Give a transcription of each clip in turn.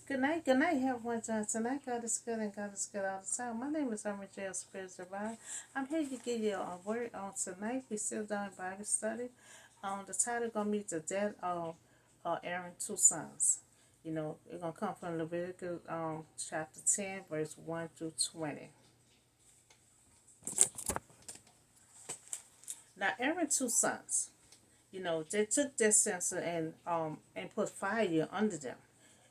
Good night, everyone. Tonight, God is good and God is good all the time. My name is Herman J. Spirit Divine. I'm here to give you a word on tonight. We still doing Bible study. The title gonna be the death of Aaron's two sons. It's gonna come from Leviticus chapter 10, verse 1 through 20. Now Aaron's two sons, they took their censer and put fire under them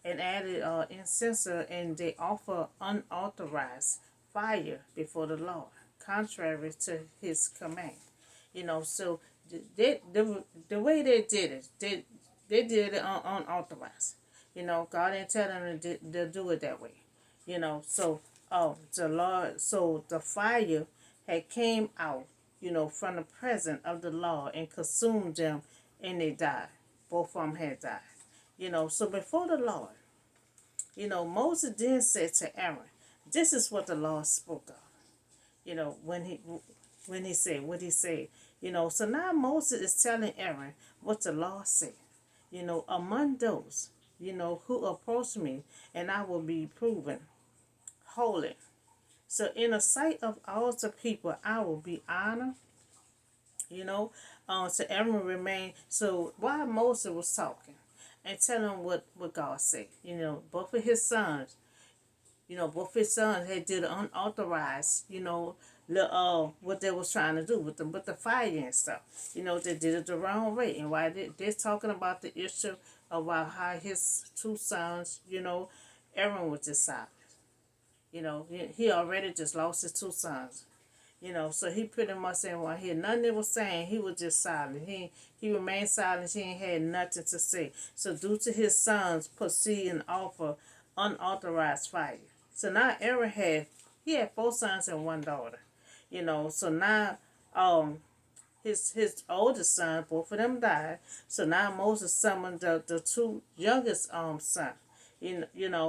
and added incense, and they offer unauthorized fire before the Lord, contrary to his command. So the way they did it, they did it unauthorized. God didn't tell them to do it that way. The Lord, so the fire had came out, from the presence of the Lord and consumed them, and they died. Both of them had died. So before the Lord, Moses then said to Aaron, "This is what the Lord spoke of." When he said what he said. So now Moses is telling Aaron what the Lord said. Among those, who approach me, and I will be proven holy. So in the sight of all the people, I will be honored. So Aaron remained. So while Moses was talking and telling him what God said, both of his sons, had did unauthorized, what they was trying to do with the fire and stuff. They did it the wrong way. And why they're talking about the issue about how his two sons, Aaron was just silent. He already just lost his two sons. So he pretty much said, well, he had nothing they was saying. He was just silent. He remained silent. He ain't had nothing to say. So due to his sons proceed and offer unauthorized fire. So now Aaron had four sons and one daughter. So now his oldest son, both of them died. So now Moses summoned the two youngest son.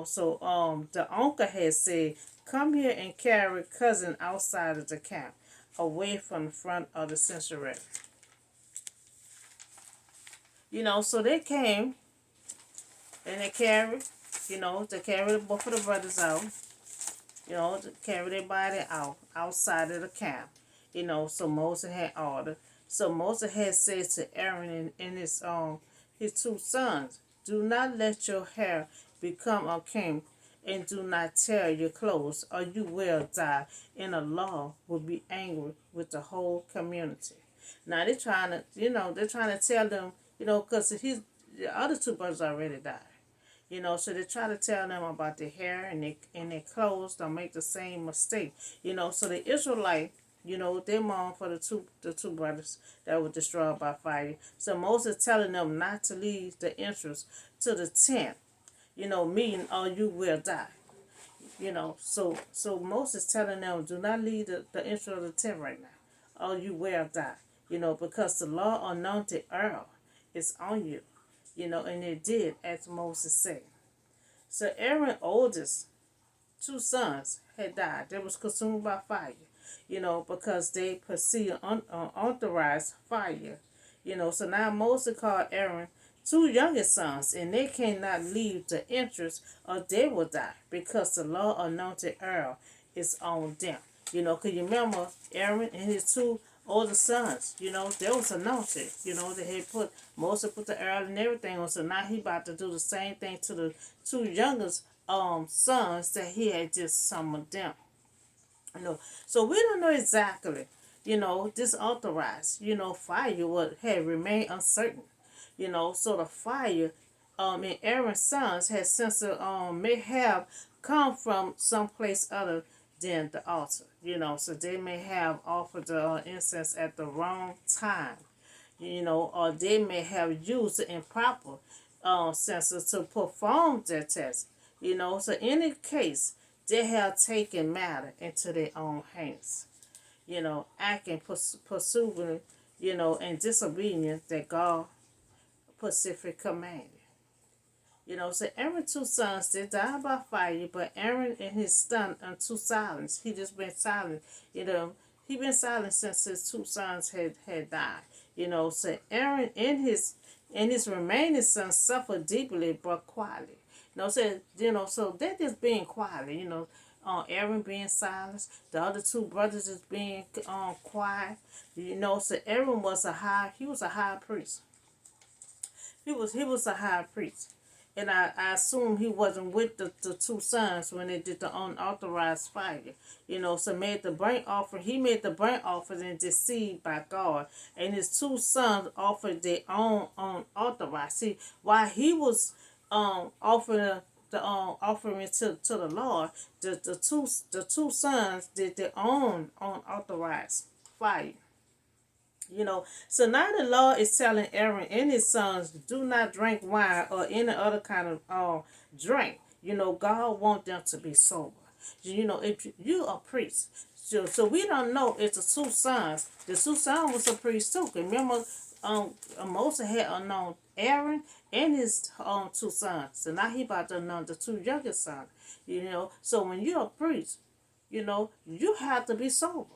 So the uncle had said, "Come here and carry cousin outside of the camp, away from the front of the sanctuary." So they came and they carried both of the brothers out, to carry their body outside of the camp. So Moses had ordered. So Moses had said to Aaron and his two sons, "Do not let your hair become unkempt, and do not tear your clothes, or you will die, and the law will be angry with the whole community." Now they're trying to tell them, because the other two brothers already died. So they try to tell them about their hair and their clothes. Don't make the same mistake. So the Israelite, they mourn for the two brothers that were destroyed by fire. So Moses telling them not to leave the entrance to the tent, meaning or you will die. So Moses telling them, do not leave the entrance of the tent right now, or you will die. Because the law anointed Earl is on you. And it did as Moses said. So Aaron's oldest two sons had died. They was consumed by fire, because they perceived unauthorized fire. So now Moses called Aaron two youngest sons, and they cannot leave the entrance or they will die, because the law anointed Earl is on them. Because you remember Aaron and his two older sons, they was anointed. They had Moses put the Earl and everything on. So now he about to do the same thing to the two youngest sons that he had just summoned them. So we don't know exactly, this authorized, fire what had remained uncertain. So the fire in Aaron's sons had since may have come from someplace other than the altar. So they may have offered the incense at the wrong time. Or they may have used the improper census to perform their test. So in any case, they have taken matter into their own hands. Acting pursuing, and disobedient that God specific commanded. So Aaron's two sons, they died by fire, but Aaron and his son are too silent. He just been silent. He been silent since his two sons had died. So Aaron and his remaining sons suffered deeply but quietly. Said, so they're just being quiet, Aaron being silent, the other two brothers is being quiet, so Aaron was he was a high priest. He was a high priest. And I assume he wasn't with the two sons when they did the unauthorized fire. So made the burnt offering. He made the burnt offering and deceived by God. And his two sons offered their own unauthorized. See, while he was offering the offering to the Lord, the two sons did their own unauthorized fire. So now the Lord is telling Aaron and his sons, do not drink wine or any other kind of drink. God wants them to be sober. If you are a priest, so we don't know if the two sons was a priest too. 'Cause remember, Moses had unknown Aaron and his two sons. So now he about to know the two youngest sons. So when you're a priest, you have to be sober.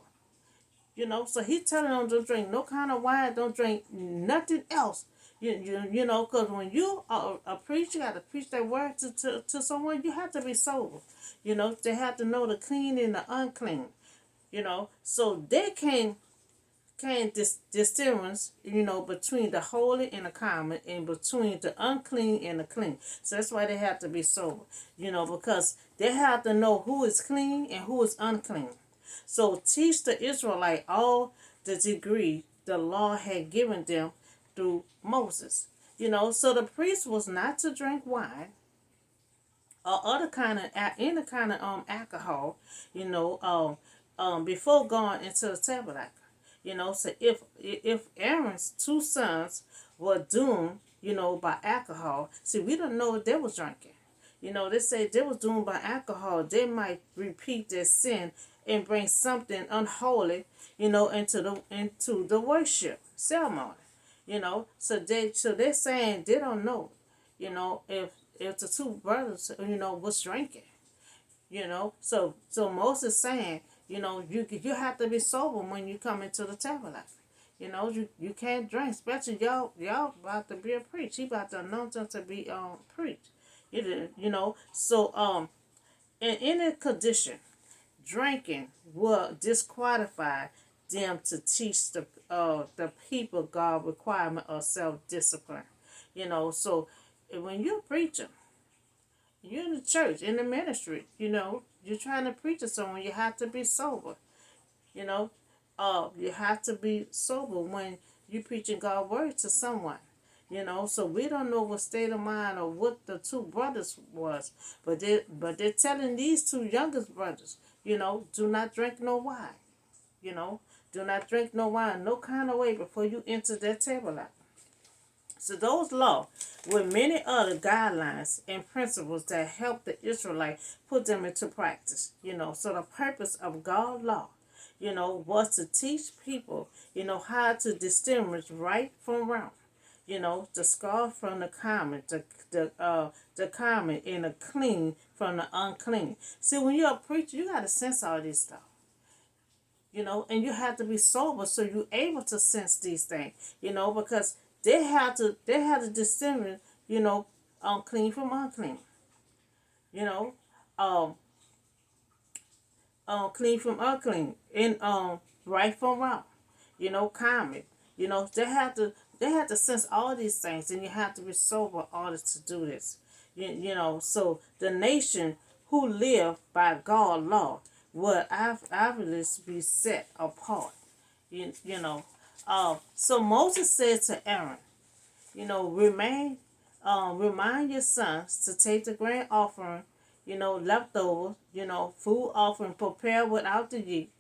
So he's telling them don't drink no kind of wine, don't drink nothing else. Because when you are a preacher, you got to preach that word to someone, you have to be sober. They have to know the clean and the unclean. So they can distinguish, between the holy and the common, and between the unclean and the clean. So that's why they have to be sober, because they have to know who is clean and who is unclean. So teach the Israelite all the degree the law had given them through Moses. So the priest was not to drink wine or other kind of any kind of alcohol, before going into the tabernacle. So if Aaron's two sons were doomed, by alcohol, see, we don't know if they was drinking. They say they was doomed by alcohol. They might repeat their sin and bring something unholy, into the worship ceremony. So they're saying they don't know, if the two brothers, was drinking. So Moses saying, you have to be sober when you come into the tabernacle. You can't drink, especially y'all about to be a preach. He about to anoint them to be preach. So in any condition, drinking will disqualify them to teach the people God requirement of self discipline. So when you're preaching, you're in the church, in the ministry, you're trying to preach to someone, you have to be sober. You know, you have to be sober when you're preaching God's word to someone. So we don't know what state of mind or what the two brothers was, but they're telling these two youngest brothers, do not drink no wine. You know, do not drink no wine, no kind of way before you enter that tabernacle. So those laws were many other guidelines and principles that helped the Israelites put them into practice. So the purpose of God's law, was to teach people, how to distinguish right from wrong. The scar from the common, the common and the clean from the unclean. See, when you're a preacher, you got to sense all this stuff. And you have to be sober so you're able to sense these things. Because they had to distinguish, clean from unclean. You know, um, clean from unclean, and right from wrong. Common. They have to sense all these things, and you have to be sober in order to do this. So the nation who live by God's law will obviously be set apart. So Moses said to Aaron, remind your sons to take the grain offering, leftover, food offering prepared without the yeast,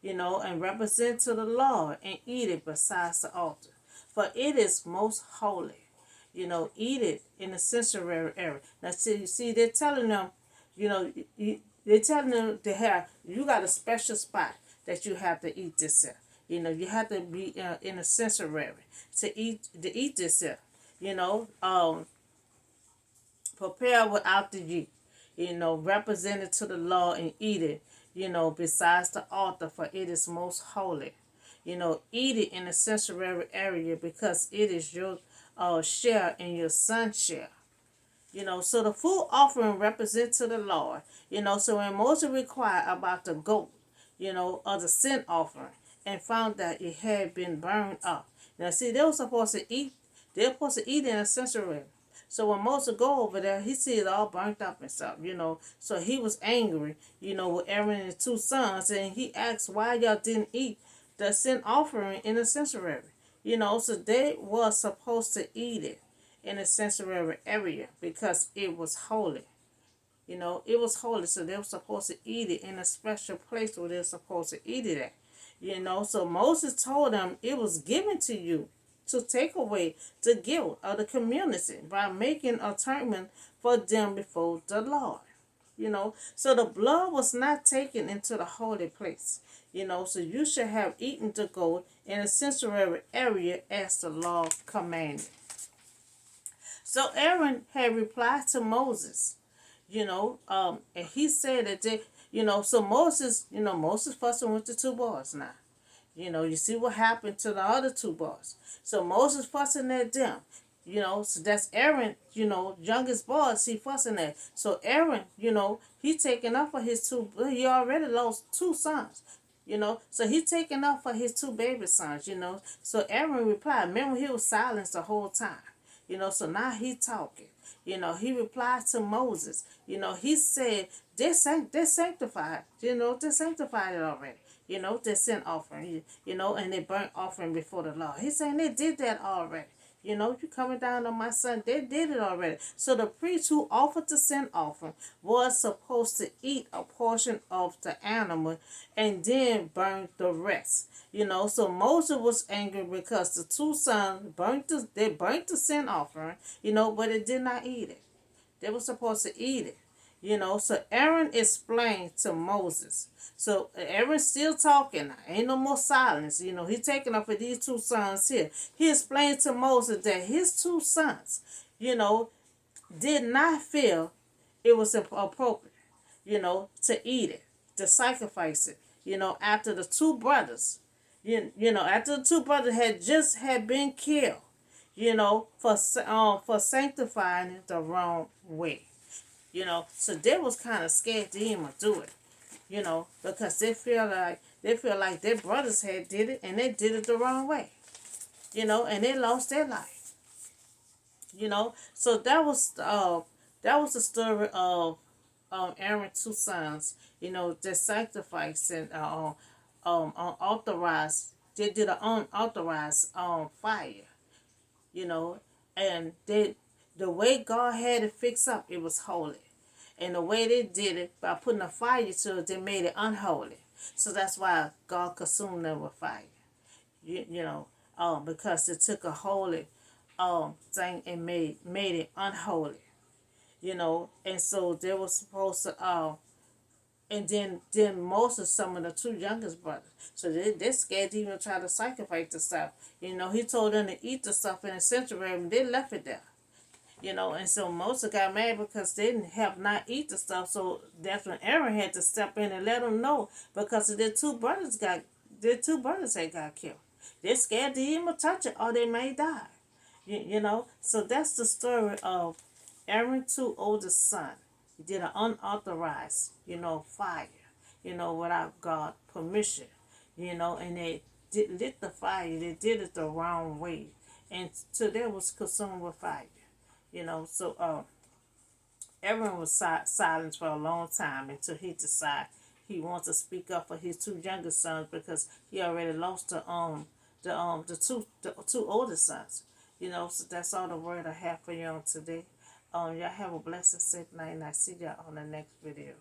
and represent to the Lord and eat it besides the altar. For it is most holy. Eat it in the sanctuary area. Now, see, they're telling them, they're telling them to have, you got a special spot that you have to eat this in. You have to be in a sanctuary to eat this in. You know, um, prepare without the yeast. Represent it to the Lord and eat it. Besides the altar, for it is most holy. Eat it in the sanctuary area because it is your share and your son's share. So the food offering represents to the Lord. So when Moses inquired about the goat, of the sin offering, and found that it had been burned up. Now, see, they were supposed to eat. They were supposed to eat in a sanctuary. So when Moses go over there, he see it all burnt up and stuff. So he was angry, with Aaron and his two sons, and he asked why y'all didn't eat the sin offering in the sanctuary. So they was supposed to eat it in the sanctuary area because it was holy. It was holy, so they were supposed to eat it in a special place where they were supposed to eat it at. So Moses told them it was given to you to take away the guilt of the community by making atonement for them before the Lord. So the blood was not taken into the holy place. So you should have eaten the goat in a sanctuary area as the law commanded. So Aaron had replied to Moses, and he said that so Moses fussing with the two boys now. You see what happened to the other two boys. So Moses fussing at them. So that's Aaron, youngest boys he fussing at. So Aaron, he taking up for his two, he already lost two sons. So he taking up for his two baby sons. So Aaron replied, remember he was silenced the whole time. So now he talking. He replied to Moses. He said, they're sanctified. They're sanctified already. They sin offering, and they burnt offering before the Lord. He's saying they did that already. You coming down on my son, they did it already. So the priest who offered the sin offering was supposed to eat a portion of the animal and then burn the rest. So Moses was angry because the two sons burnt the sin offering, but they did not eat it. They were supposed to eat it. So Aaron explained to Moses. So Aaron's still talking. Ain't no more silence. He's taking up for these two sons here. He explained to Moses that his two sons, did not feel it was appropriate, to eat it, to sacrifice it, after the two brothers, after the two brothers had been killed, for sanctifying it the wrong way. So they was kind of scared to even do it, because they feel like their brothers had did it and they did it the wrong way, and they lost their life, So that was the story of Aaron's two sons, that sacrificed and unauthorized. They did an unauthorized fire, you know, and the way God had it fixed up, it was holy. And the way they did it, by putting a fire to it, they made it unholy. So that's why God consumed them with fire. Because they took a holy thing and made it unholy. And so they were supposed to and then Moses summoned the two youngest brothers. So they're scared to even try to sacrifice the stuff. He told them to eat the stuff in the sanctuary and they left it there. And so Moses got mad because they didn't have not eat the stuff. So that's when Aaron had to step in and let them know, because their two brothers had got killed. They're scared to even touch it or they may die. So that's the story of Aaron's two oldest sons. He did an unauthorized, fire, without God permission, and they lit the fire. They did it the wrong way, and so they was consumed with fire. So everyone was silent for a long time until he decided he wants to speak up for his two youngest sons, because he already lost the two older sons. So that's all the word I have for you on today. Y'all have a blessed, safe night, and I see y'all on the next video.